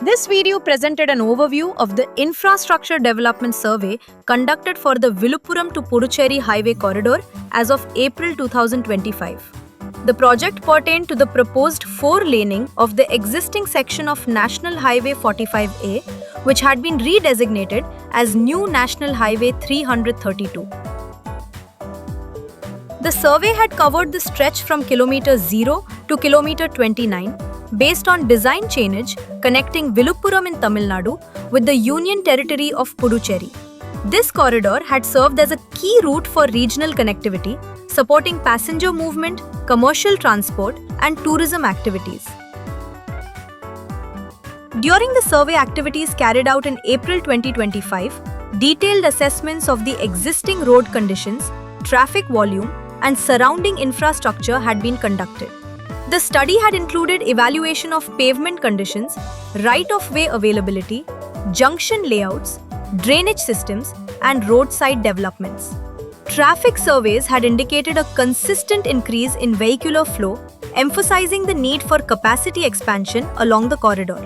This video presented an overview of the infrastructure development survey conducted for the Viluppuram to Puducherry highway corridor as of April 2025. The project pertained to the proposed four-laning of the existing section of National Highway 45A, which had been redesignated as New National Highway 332. The survey had covered the stretch from kilometer 0 to kilometer 29 based on design chainage connecting Viluppuram in Tamil Nadu with the Union Territory of Puducherry. This corridor had served as a key route for regional connectivity, supporting passenger movement, commercial transport, and tourism activities. During the survey activities carried out in April 2025, detailed assessments of the existing road conditions, traffic volume, and surrounding infrastructure had been conducted. The study had included evaluation of pavement conditions, right-of-way availability, junction layouts, drainage systems, and roadside developments. Traffic surveys had indicated a consistent increase in vehicular flow, emphasizing the need for capacity expansion along the corridor.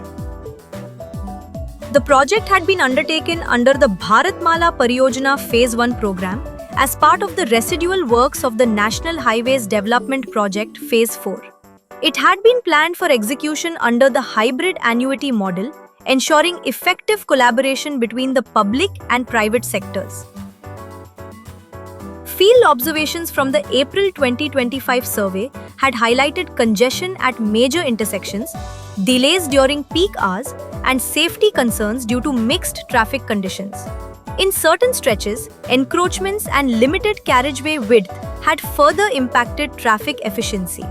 The project had been undertaken under the Bharatmala Pariyojana Phase 1 program as part of the residual works of the National Highways Development Project Phase 4. It had been planned for execution under the hybrid annuity model, ensuring effective collaboration between the public and private sectors. Field observations from the April 2025 survey had highlighted congestion at major intersections, delays during peak hours, and safety concerns due to mixed traffic conditions. In certain stretches, encroachments and limited carriageway width had further impacted traffic efficiency.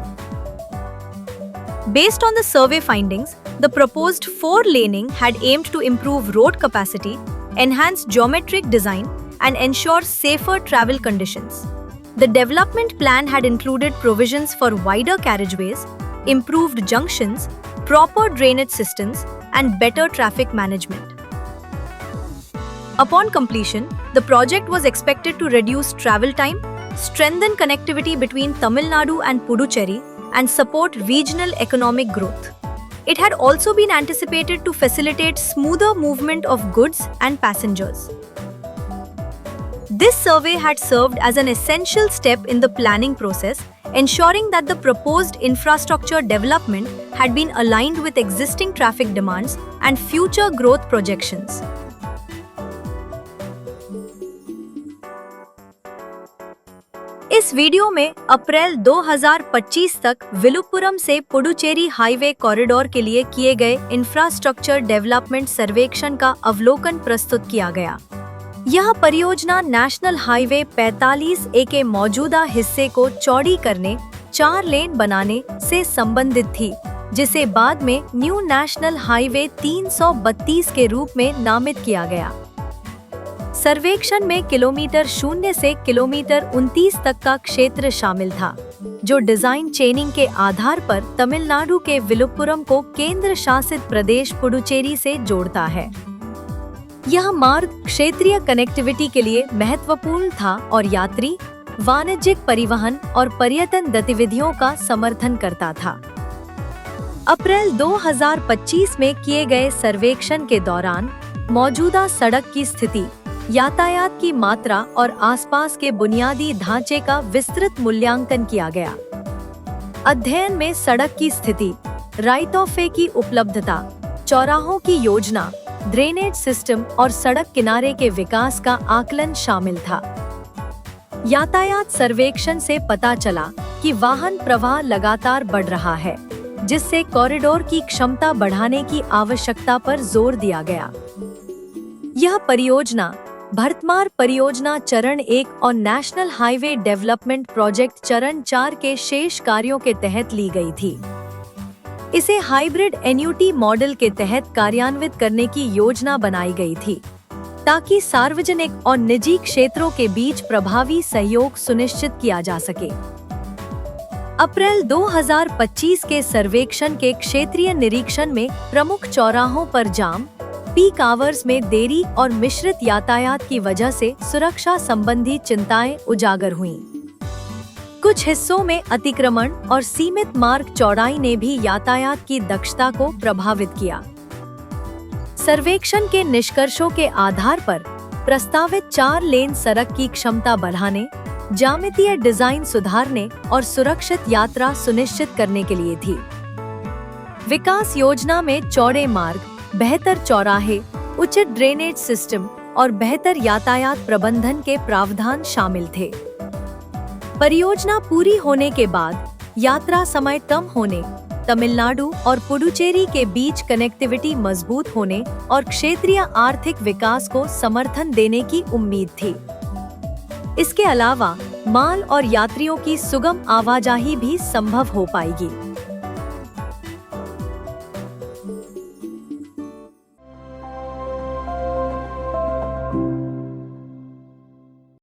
Based on the survey findings, the proposed four-laning had aimed to improve road capacity, enhance geometric design, and ensure safer travel conditions. The development plan had included provisions for wider carriageways, improved junctions, proper drainage systems, and better traffic management. Upon completion, the project was expected to reduce travel time, strengthen connectivity between Tamil Nadu and Puducherry, and support regional economic growth. It had also been anticipated to facilitate smoother movement of goods and passengers. This survey had served as an essential step in the planning process, ensuring that the proposed infrastructure development had been aligned with existing traffic demands and future growth projections. इस video में अप्रैल 2025 तक विलुपुरम से Puducherry highway corridor के लिए किए गए infrastructure development सर्वेक्षण का अवलोकन प्रस्तुत किया गया। यह परियोजना नेशनल हाईवे 45A के मौजूदा हिस्से को चौड़ी करने, 4 लेन बनाने से संबंधित थी, जिसे बाद में न्यू नेशनल हाईवे 332 के रूप में नामित किया गया। सर्वेक्षण में किलोमीटर 0 से किलोमीटर 29 तक का क्षेत्र शामिल था, जो डिजाइन चेनिंग के आधार पर तमिलनाडु के विलुपुरम को केंद्र शासित प्रदेश पुडुचेरी से जोड़ता है। यह मार्ग क्षेत्रीय कनेक्टिविटी के लिए महत्वपूर्ण था और यात्री, वाणिज्यिक परिवहन और पर्यटन गतिविधियों का समर्थन करता था। अप्रैल 2025 में किए गए सर्वेक्षण के दौरान मौजूदा सड़क की स्थिति, यातायात की मात्रा और आसपास के बुनियादी ढांचे का विस्तृत मूल्यांकन किया गया। अध्ययन में सड़क की स्थिति, राइट ऑफ वे की उपलब्धता, चौराहों की योजना, ड्रेनेज सिस्टम और सड़क किनारे के विकास का आकलन शामिल था। यातायात सर्वेक्षण से पता चला कि वाहन प्रवाह लगातार बढ़ रहा है, जिससे कॉरिडोर की क्षमता बढ़ाने की आवश्यकता पर जोर दिया गया। यह परियोजना भरतमार परियोजना चरण 1 और नेशनल हाईवे डेवलपमेंट प्रोजेक्ट चरण 4 के शेष कार्यों के तहत ली गई थी। इसे हाइब्रिड एन्युटी मॉडल के तहत कार्यान्वित करने की योजना बनाई गई थी, ताकि सार्वजनिक और निजी क्षेत्रों के बीच प्रभावी सहयोग सुनिश्चित किया जा सके। अप्रैल 2025 के सर्वेक्षण के क्षेत्रीय निरीक्षण में प्रमुख चौराहों पर जाम, पीक आवर्स में देरी और मिश्रित यातायात की वजह से सुरक्षा संबंधी चिंताएं उजागर हुईं। कुछ हिस्सों में अतिक्रमण और सीमित मार्ग चौड़ाई ने भी यातायात की दक्षता को प्रभावित किया। सर्वेक्षण के निष्कर्षों के आधार पर प्रस्तावित 4 लेन सड़क की क्षमता बढ़ाने, ज्यामितीय डिजाइन सुधारने और सुरक्षित यात्रा सुनिश्चित करने के लिए थी। विकास योजना में चौड़े मार्ग, बेहतर चौराहे, उचित ड्रेनेज सिस्टम और बेहतर यातायात प्रबंधन के प्रावधान शामिल थे। परियोजना पूरी होने के बाद यात्रा समय कम होने, तमिलनाडु और पुडुचेरी के बीच कनेक्टिविटी मजबूत होने और क्षेत्रीय आर्थिक विकास को समर्थन देने की उम्मीद थी। इसके अलावा माल और यात्रियों की सुगम आवाजाही भी संभव हो पाएगी।